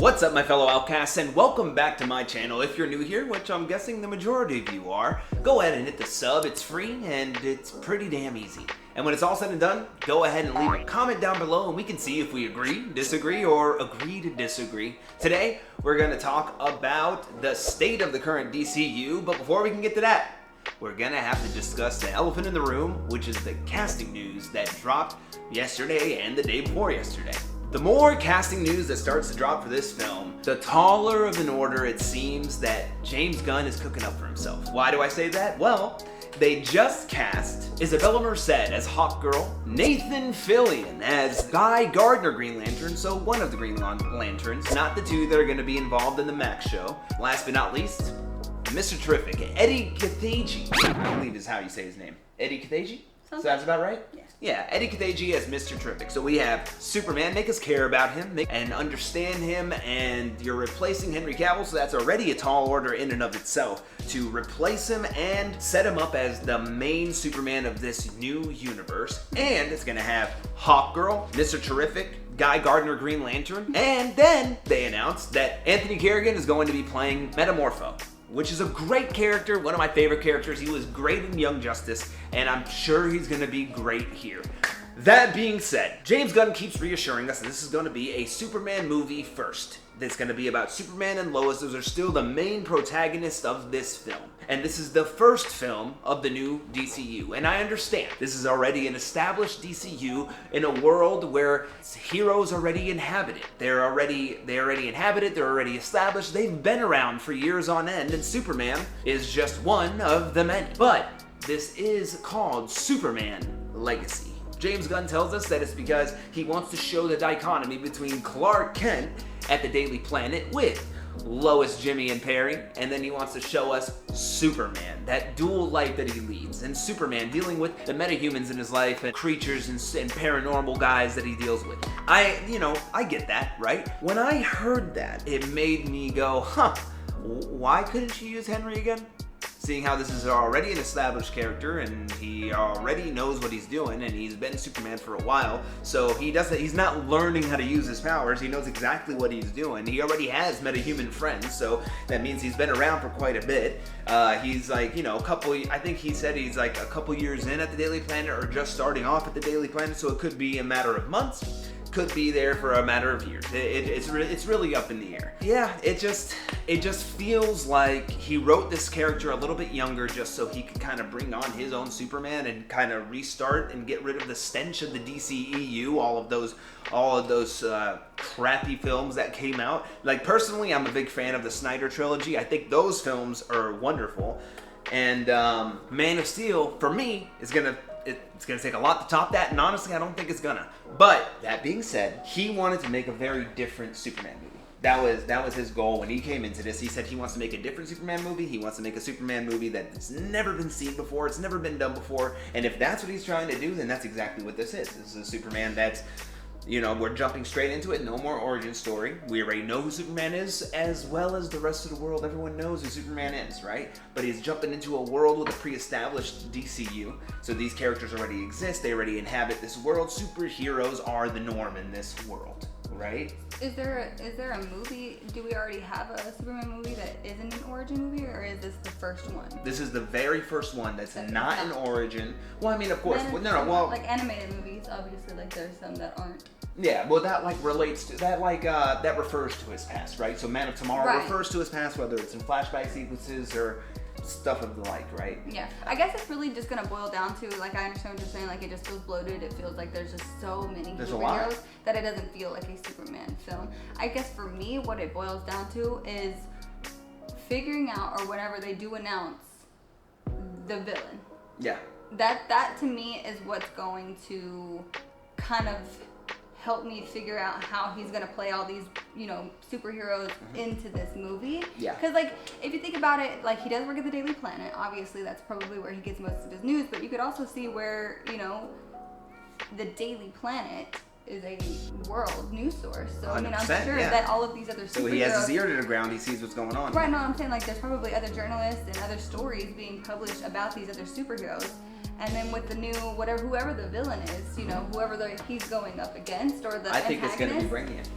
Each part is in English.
What's up, my fellow outcasts, and welcome back to my channel. If you're new here, which I'm guessing the majority of you are, go ahead and hit the sub. It's free and it's pretty damn easy. And when it's all said and done, go ahead and leave a comment down below and we can see if we agree, disagree, or agree to disagree. Today, we're going to talk about the state of the current DCU, but before we can get to that, we're going to have to discuss the elephant in the room, which is the casting news that dropped yesterday and the day before yesterday. The more casting news that starts to drop for this film, the taller of an order it seems that James Gunn is cooking up for himself. Why do I say that? Well, they just cast Isabella Merced as Hawkgirl, Nathan Fillion as Gardner Green Lantern, so one of the Green Lanterns, not the two that are going to be involved in the Max show. Last but not least, Mr. Terrific, Eddie Kathaji, I believe is how you say his name. Eddie Kathaji? So that's about right? Yeah. Yeah, Eddie Kathaji as Mr. Terrific. So we have Superman, make us care about him and understand him, and you're replacing Henry Cavill, so that's already a tall order in and of itself to replace him and set him up as the main Superman of this new universe. And it's gonna have Hawkgirl, Mr. Terrific, Gardner Green Lantern, and then they announced that Anthony Carrigan is going to be playing Metamorpho, which is a great character, one of my favorite characters. He was great in Young Justice, and I'm sure he's gonna be great here. That being said, James Gunn keeps reassuring us that this is gonna be a Superman movie first. It's gonna be about Superman and Lois. Those are still the main protagonists of this film. And this is the first film of the new DCU. And I understand, this is already an established DCU in a world where heroes already inhabit it. They already inhabit it, they're already established, they've been around for years on end, and Superman is just one of the many. But this is called Superman Legacy. James Gunn tells us that it's because he wants to show the dichotomy between Clark Kent at the Daily Planet with Lois, Jimmy, and Perry, and then he wants to show us Superman, that dual life that he leads, and Superman dealing with the metahumans in his life and creatures and paranormal guys that he deals with. I get that, right? When I heard that, it made me go, why couldn't you use Henry again? Seeing how this is already an established character and he already knows what he's doing and he's been Superman for a while, so he's not learning how to use his powers. He knows exactly what he's doing. He already has metahuman friends, so that means he's been around for quite a bit. He's like, I think he said he's like a couple years in at the Daily Planet or just starting off at the Daily Planet, so it could be a matter of months. Could be there for a matter of years. It's really up in the air. Yeah, it just feels like he wrote this character a little bit younger just so he could kind of bring on his own Superman and kind of restart and get rid of the stench of the DCEU, all of those crappy films that came out. Like, personally, I'm a big fan of the Snyder trilogy. I think those films are wonderful. And Man of Steel, for me, it's gonna take a lot to top that, and honestly, I don't think it's gonna. But that being said, he wanted to make a very different Superman movie. That was his goal when he came into this. He said he wants to make a different Superman movie. He wants to make a Superman movie that's never been seen before. It's never been done before. And if that's what he's trying to do, then that's exactly what this is. This is a Superman that's, we're jumping straight into it. No more origin story. We already know who Superman is, as well as the rest of the world. Everyone knows who Superman is, right? But he's jumping into a world with a pre-established DCU. So these characters already exist. They already inhabit this world. Superheroes are the norm in this world, right? Is there a movie? Do we already have a Superman movie that isn't an origin movie, or is this the first one? This is the very first one that's not an origin. Well, I mean, of course, like animated movies, obviously, like there's some that aren't. Yeah, well, that relates to that, that refers to his past, right? So Man of Tomorrow refers to his past, whether it's in flashback sequences or stuff of the like, right? Yeah, I guess it's really just gonna boil down to, like, I understand what you're saying, like, it just feels bloated. It feels like there's just so many superheroes that it doesn't feel like a Superman film. I guess for me, what it boils down to is figuring out, or whenever they do announce the villain. Yeah. That to me is what's going to kind of help me figure out how he's gonna play all these, superheroes into this movie. Yeah. Because, like, if you think about it, like, he does work at the Daily Planet. Obviously, that's probably where he gets most of his news. But you could also see where, the Daily Planet is a world news source. So, I mean, I'm sure that all of these other superheroes... So he has his ear to the ground. He sees what's going on. Right, no, I'm saying, like, there's probably other journalists and other stories being published about these other superheroes. And then with the new, whoever the villain is, whoever he's going up against, or the I think it's going to be Brainiac.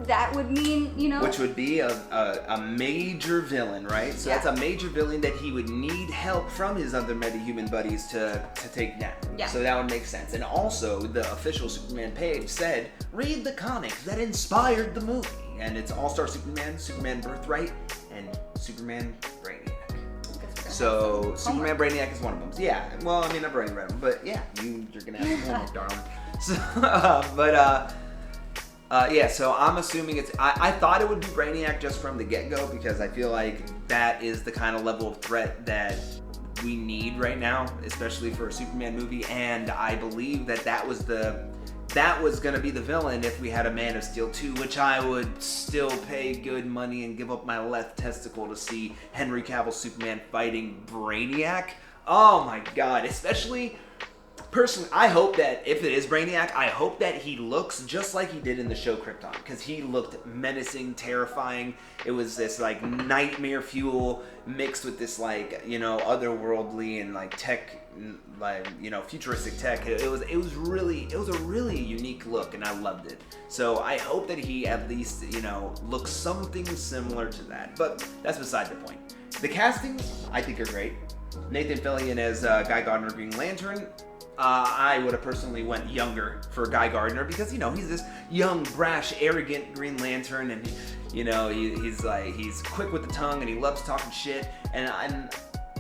that would mean, you know... Which would be a major villain, right? So that's a major villain that he would need help from his other metahuman buddies to take down. Yeah. So that would make sense. And also, the official Superman page said, read the comics that inspired the movie. And it's All-Star Superman, Superman Birthright, and Superman Brainiac. So Superman Brainiac is one of them. So, yeah, well, I mean, I've already read them, but yeah, you're gonna have some homework, darling. So, yeah, so I'm assuming it's, I thought it would be Brainiac just from the get-go, because I feel like that is the kind of level of threat that we need right now, especially for a Superman movie, and I believe that was gonna be the villain if we had a Man of Steel 2, which I would still pay good money and give up my left testicle to see Henry Cavill's Superman fighting Brainiac. Oh my god, especially... Personally, I hope that if it is Brainiac, I hope that he looks just like he did in the show Krypton, because he looked menacing, terrifying. It was this like nightmare fuel mixed with this like, you know, otherworldly and like tech, like, you know, futuristic tech. It was a really unique look, and I loved it. So I hope that he at least, you know, looks something similar to that. But that's beside the point. The casting, I think, are great. Nathan Fillion as Guy Gardner, Green Lantern. I would have personally went younger for Guy Gardner, because, you know, he's this young, brash, arrogant Green Lantern, and, you know, he's quick with the tongue, and he loves talking shit, and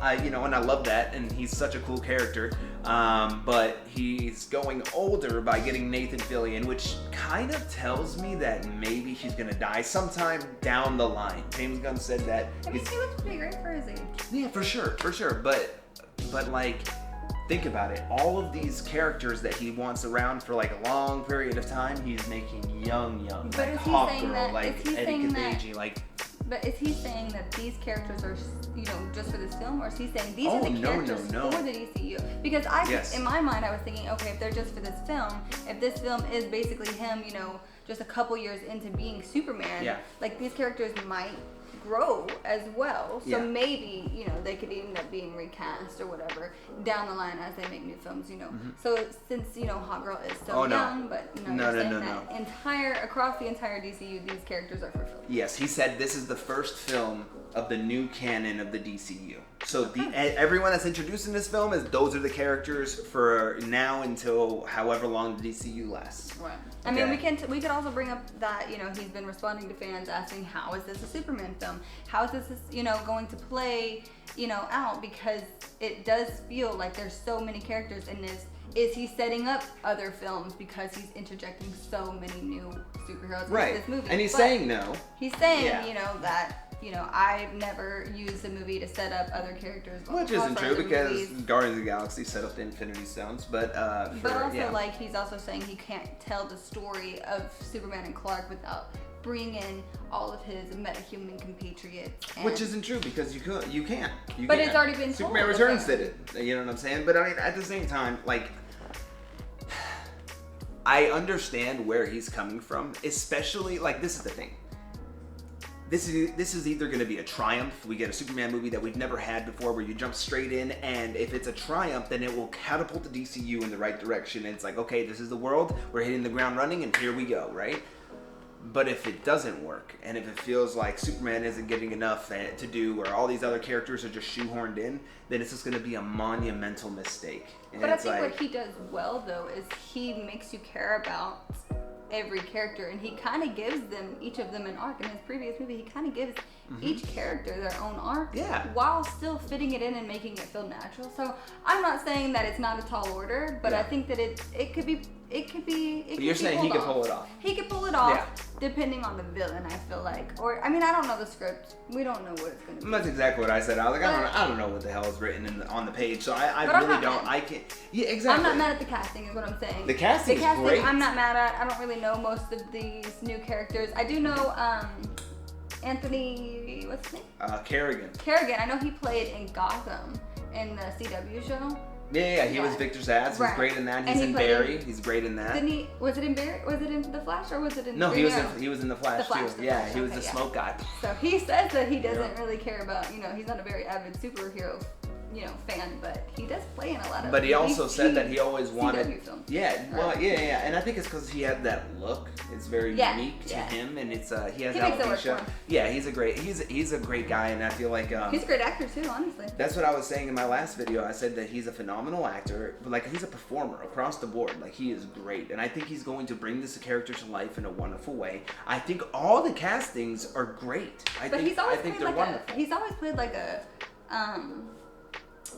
I love that, and he's such a cool character. But he's going older by getting Nathan Fillion, which kind of tells me that maybe he's gonna die sometime down the line. James Gunn said that. I mean, he looks pretty great for his age. Yeah, for sure. But like, think about it. All of these characters that he wants around for like a long period of time, he's making young. But like is he Hawkgirl, saying that? like Eddie Kadeji, like. But is he saying that these characters are, you know, just for this film, or is he saying these are the characters for the DCU? Because in my mind, I was thinking, okay, if they're just for this film, if this film is basically him, you know, just a couple years into being Superman, like these characters might grow as well. So maybe, you know, they could end up being recast or whatever down the line as they make new films, you know. So since, you know, Hawkgirl is still young, but you know, across the entire DCU, these characters are for film. Yes, he said this is the first film of the new canon of the DCU. So everyone that's introduced in this film those are the characters for now until however long the DCU lasts. Right. I mean, we could also bring up that, you know, he's been responding to fans asking, how is this a Superman film? How is this, you know, going to play, you know, out? Because it does feel like there's so many characters in this. Is he setting up other films because he's interjecting so many new superheroes into this movie? And he's saying no. He's saying, you know, that, you know, I've never used a movie to set up other characters. Which isn't true, because Guardians of the Galaxy set up the Infinity Stones, but like, he's also saying he can't tell the story of Superman and Clark without bringing in all of his metahuman compatriots. Which isn't true, because you can't. But it's already been told. Superman Returns did it. You know what I'm saying? But I mean, at the same time, like, I understand where he's coming from, especially, like, this is the thing. This is either going to be a triumph. We get a Superman movie that we've never had before, where you jump straight in, and if it's a triumph, then it will catapult the DCU in the right direction. And it's like, okay, this is the world, we're hitting the ground running, and here we go, right? But if it doesn't work, and if it feels like Superman isn't getting enough to do, or all these other characters are just shoehorned in, then it's just going to be a monumental mistake. And but I think what he does well, though, is he makes you care about every character, and he kind of gives them, each of them, an arc. In his previous movie, he kind of gives each character their own arc, while still fitting it in and making it feel natural. So I'm not saying that it's not a tall order, but I think that it could be. But you're saying he could pull it off. He could pull it off, depending on the villain, I feel like. Or, I mean, I don't know the script. We don't know what it's going to be. That's exactly what I said. I was like, I don't know what the hell is written on the page, so I really don't. I can't. Yeah, exactly. I'm not mad at the casting, is what I'm saying. The casting is great. I'm not mad at. I don't really know most of these new characters. I do know Anthony, what's his name? Kerrigan. I know he played in Gotham in the CW show. Yeah, he was Victor Zsasz. He's great in that. He's in Barry. He's great in that. Didn't he? Was it in Barry? Was it in The Flash, or was it in? No, he was in The Flash too. Yeah, he was the smoke guy. So he says that he doesn't really care about, you know, he's not a very avid superhero fan, but he does play in a lot of. But he also said that he always wanted. CW films. Yeah, well, yeah, and I think it's because he had that look. It's very unique to him, and it's he has alopecia. Yeah, he's a great guy, and I feel like he's a great actor too, honestly. That's what I was saying in my last video. I said that he's a phenomenal actor, but like he's a performer across the board. Like he is great, and I think he's going to bring this character to life in a wonderful way. I think all the castings are great. I think they're wonderful. He's always played like a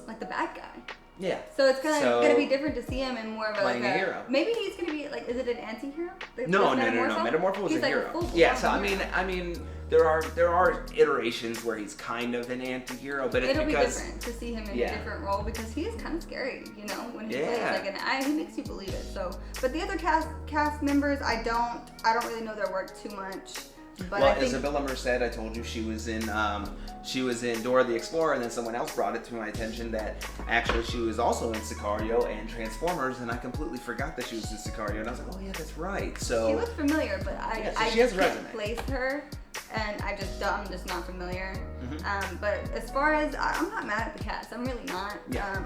like the bad guy. Yeah. So it's gonna be different to see him in more of a playing a hero. Maybe he's gonna be like, is it an anti-hero? No. Metamorpho was a hero. Yeah. So I mean, there are iterations where he's kind of an anti-hero, but it'll be different to see him in a different role because he is kind of scary, when he plays like an eye, he makes you believe it. So, but the other cast members, I don't really know their work too much. But well, Isabella Merced, I told you she was in Dora the Explorer, and then someone else brought it to my attention that actually she was also in Sicario and Transformers, and I completely forgot that she was in Sicario, and I was like, oh yeah, that's right. So she looks familiar, but I she has a can't resume. place her, and I'm just not familiar. Mm-hmm. But as far as I'm not mad at the cast, I'm really not. Yeah.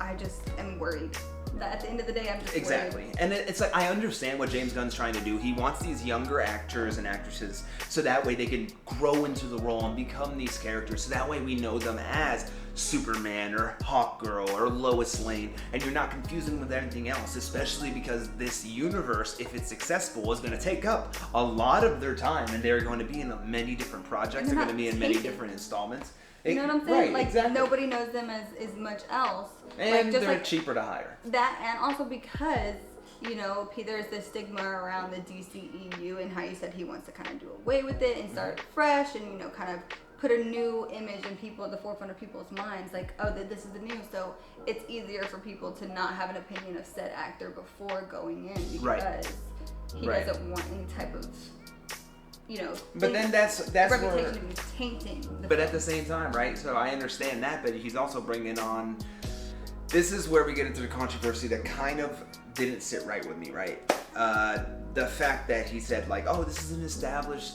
I just am worried. That at the end of the day, I'm just exactly. worried. And it's like I understand what James Gunn's trying to do. He wants these younger actors and actresses so that way they can grow into the role and become these characters. So that way we know them as Superman or Hawkgirl or Lois Lane, and you're not confusing with anything else. Especially because this universe, if it's successful, is going to take up a lot of their time, and they're going to be in many different projects. They're going to be in many different installments. You know what I'm saying? Right, like exactly. Nobody knows them as much else. And just they're cheaper to hire. That, and also because, there's this stigma around the DCEU and how you said he wants to kind of do away with it and start fresh and, kind of put a new image in people at the forefront of people's minds. Like, oh, this is the new. So it's easier for people to not have an opinion of said actor before going in because he doesn't want any type of... but then that's reputation where, to be tainting. But at the same time, right? So I understand that, but he's also bringing on. This is where we get into the controversy that kind of didn't sit right with me, right? The fact that he said like, "Oh, this is an established,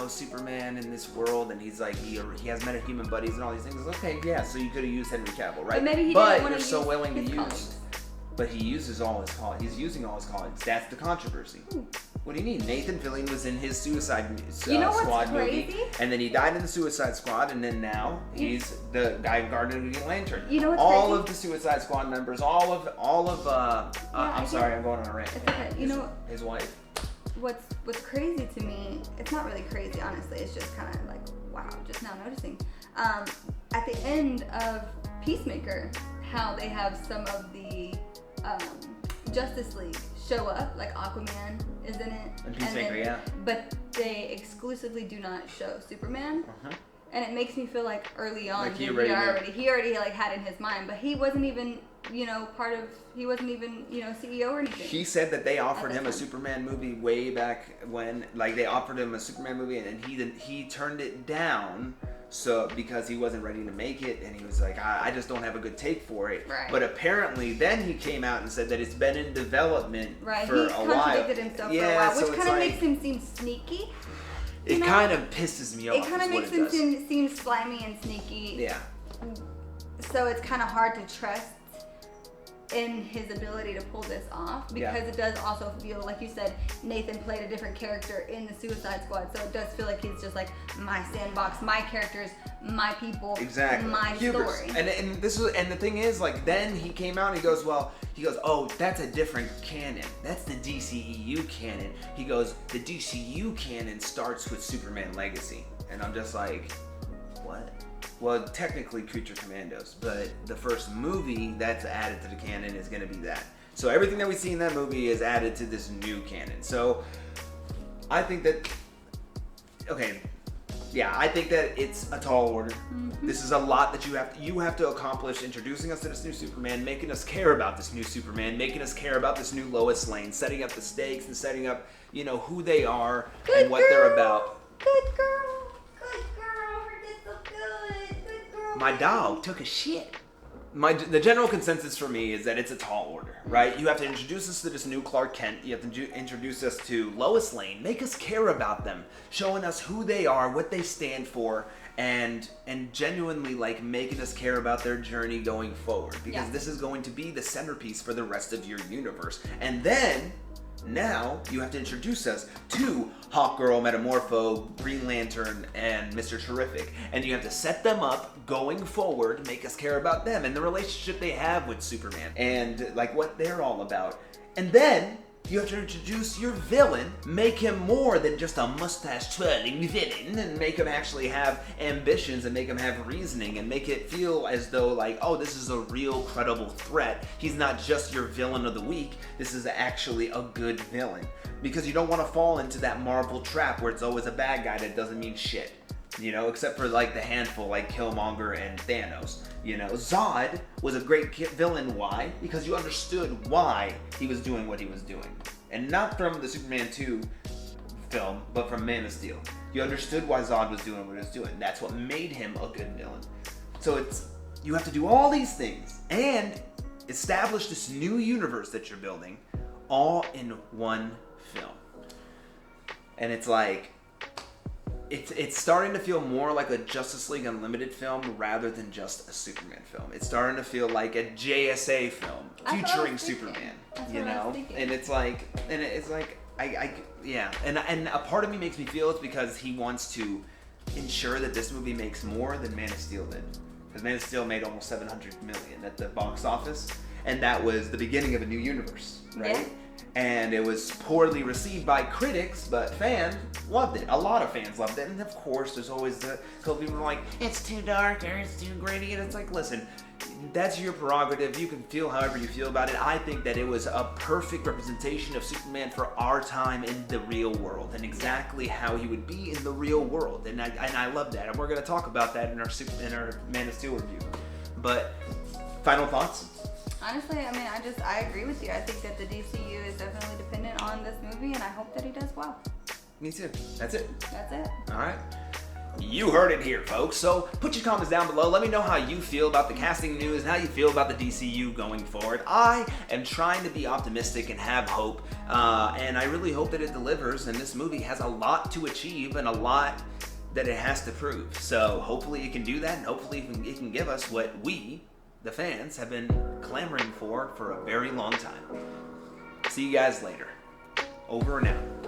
Superman in this world," and he's like, he has metahuman buddies and all these things. Okay, yeah. So you could have used Henry Cavill, right? But maybe he didn't want to you're so willing to use. Colleagues. But he uses all his colleagues. He's using all his colleagues. That's the controversy. What do you mean? Nathan Fillion was in his Suicide Squad movie, and then he died in the Suicide Squad, and then now he's the guy Gardner the Green Lantern. You know what's all crazy? Of the Suicide Squad members, I'm sorry, I'm going on a rant. It's okay. His wife. What's crazy to me? It's not really crazy, honestly. It's just kind of like, wow, just now noticing. At the end of Peacemaker, how they have some of the Justice League show up, like Aquaman is in it. And Peacemaker, But they exclusively do not show Superman. And it makes me feel like early on like he already like had in his mind, but he wasn't even he wasn't even CEO or anything. He said that they offered him a Superman movie way back when, like they offered him a Superman movie and he turned it down. So because he wasn't ready to make it, and he was like, I just don't have a good take for it. Right. But apparently, then he came out and said that it's been in development for a while. He contradicted himself for a while, which kind of makes him seem sneaky. It kind of pisses me off. It kind of makes him seem slimy and sneaky. Yeah. So it's kind of hard to trust in his ability to pull this off because it does also feel like you said Nathan played a different character in the Suicide Squad, so it does feel like he's just like my sandbox, my characters, my people, my story. And the thing is, like, then he came out and he goes, oh, that's a different canon. That's the DCEU canon. He goes, the DCU canon starts with Superman Legacy, and I'm just like, what? Well, technically Creature Commandos, but the first movie that's added to the canon is going to be that. So everything that we see in that movie is added to this new canon. So I think that, I think that it's a tall order. Mm-hmm. This is a lot that you have to accomplish, introducing us to this new Superman, making us care about this new Superman, making us care about this new Lois Lane, setting up the stakes and setting up, who they are and what they're about. Good girl. Her did so good. Good girl. My dog took a shit. the general consensus for me is that it's a tall order, right? You have to introduce us to this new Clark Kent. You have to introduce us to Lois Lane, make us care about them, showing us who they are, what they stand for, and genuinely like making us care about their journey going forward, because this is going to be the centerpiece for the rest of your universe. And then now you have to introduce us to Hawkgirl, Metamorpho, Green Lantern, and Mr. Terrific, and you have to set them up going forward, make us care about them and the relationship they have with Superman and like what they're all about. And then you have to introduce your villain, make him more than just a mustache-twirling villain, and make him actually have ambitions and make him have reasoning and make it feel as though like, oh, this is a real credible threat. He's not just your villain of the week. This is actually a good villain. Because you don't want to fall into that Marvel trap where it's always a bad guy that doesn't mean shit. You know, except for like the handful like Killmonger and Thanos. You know, Zod was a great villain. Why? Because you understood why he was doing what he was doing. And not from the Superman 2 film, but from Man of Steel. You understood why Zod was doing what he was doing. That's what made him a good villain. So you have to do all these things and establish this new universe that you're building all in one film. And it's like, it's starting to feel more like a Justice League Unlimited film rather than just a Superman film. It's starting to feel like a JSA film featuring Superman, you know? And it's like, yeah. And a part of me makes me feel it's because he wants to ensure that this movie makes more than Man of Steel did. Because Man of Steel made almost $700 million at the box office, and that was the beginning of a new universe, right? Yeah. And it was poorly received by critics, but fans loved it. A lot of fans loved it. And of course, there's always the couple people who are like, it's too dark or it's too gritty. And it's like, listen, that's your prerogative. You can feel however you feel about it. I think that it was a perfect representation of Superman for our time in the real world and exactly how he would be in the real world. And I love that. And we're going to talk about that in our Man of Steel review. But final thoughts? Honestly, I mean, I agree with you. I think that the DCU is definitely dependent on this movie, and I hope that he does well. Me too. That's it. That's it. All right. You heard it here, folks. So put your comments down below. Let me know how you feel about the casting news and how you feel about the DCU going forward. I am trying to be optimistic and have hope, and I really hope that it delivers, and this movie has a lot to achieve and a lot that it has to prove. So hopefully it can do that, and hopefully it can give us what we, the fans, have been clamoring for a very long time. See you guys later. Over and out.